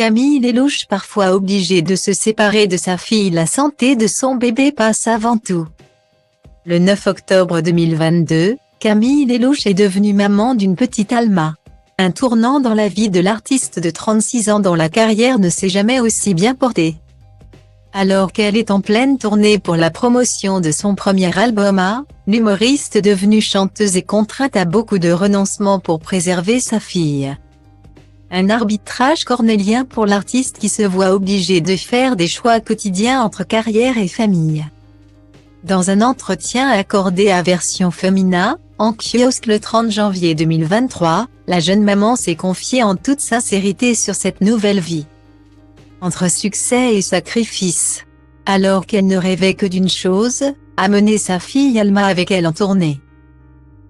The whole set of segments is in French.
Camille Lelouch, parfois obligée de se séparer de sa fille, la santé de son bébé passe avant tout. Le 9 octobre 2022, Camille Lelouch est devenue maman d'une petite Alma. Un tournant dans la vie de l'artiste de 36 ans dont la carrière ne s'est jamais aussi bien portée. Alors qu'elle est en pleine tournée pour la promotion de son premier album A, l'humoriste devenue chanteuse est contrainte à beaucoup de renoncements pour préserver sa fille. Un arbitrage cornélien pour l'artiste qui se voit obligé de faire des choix quotidiens entre carrière et famille. Dans un entretien accordé à Version Femina, en kiosque le 30 janvier 2023, la jeune maman s'est confiée en toute sincérité sur cette nouvelle vie. Entre succès et sacrifice. Alors qu'elle ne rêvait que d'une chose, amener sa fille Alma avec elle en tournée.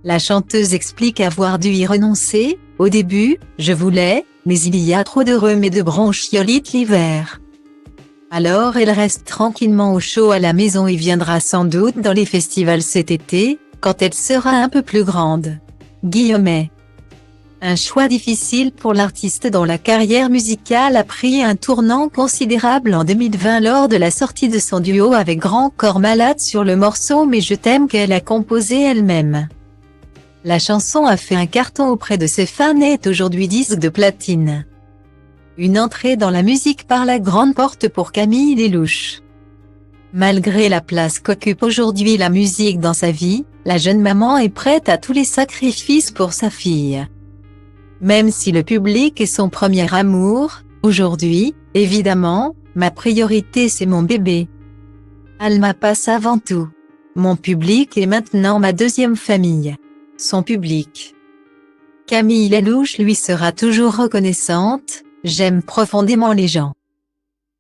La chanteuse explique avoir dû y renoncer. Au début, je voulais, mais il y a trop de rhume et de bronchiolite l'hiver. Alors elle reste tranquillement au chaud à la maison et viendra sans doute dans les festivals cet été, quand elle sera un peu plus grande. Guillemets. Un choix difficile pour l'artiste dont la carrière musicale a pris un tournant considérable en 2020 lors de la sortie de son duo avec Grand Corps Malade sur le morceau Mais je t'aime qu'elle a composé elle-même. La chanson a fait un carton auprès de ses fans et est aujourd'hui disque de platine. Une entrée dans la musique par la grande porte pour Camille Lelouch. Malgré la place qu'occupe aujourd'hui la musique dans sa vie, la jeune maman est prête à tous les sacrifices pour sa fille. Même si le public est son premier amour, aujourd'hui, évidemment, ma priorité c'est mon bébé. Alma passe avant tout. Mon public est maintenant ma deuxième famille. Son public. Camille Lelouch lui sera toujours reconnaissante, j'aime profondément les gens.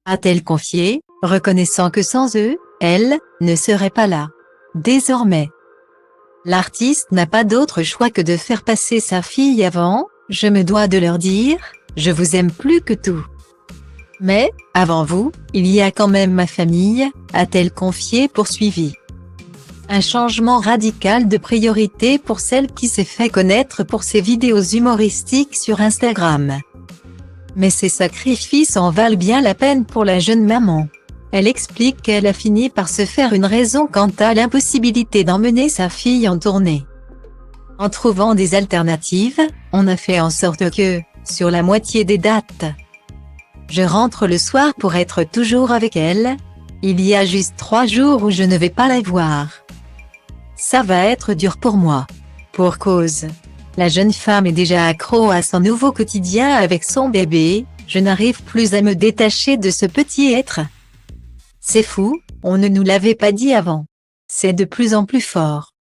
A-t-elle confié, reconnaissant que sans eux, elle, ne serait pas là. Désormais. L'artiste n'a pas d'autre choix que de faire passer sa fille avant, je me dois de leur dire, je vous aime plus que tout. Mais, avant vous, il y a quand même ma famille, a-t-elle confié poursuivi. Un changement radical de priorité pour celle qui s'est fait connaître pour ses vidéos humoristiques sur Instagram. Mais ces sacrifices en valent bien la peine pour la jeune maman. Elle explique qu'elle a fini par se faire une raison quant à l'impossibilité d'emmener sa fille en tournée. En trouvant des alternatives, on a fait en sorte que, sur la moitié des dates, je rentre le soir pour être toujours avec elle. Il y a juste 3 jours où je ne vais pas la voir. Ça va être dur pour moi. Pour cause. La jeune femme est déjà accro à son nouveau quotidien avec son bébé, je n'arrive plus à me détacher de ce petit être. C'est fou, on ne nous l'avait pas dit avant. C'est de plus en plus fort.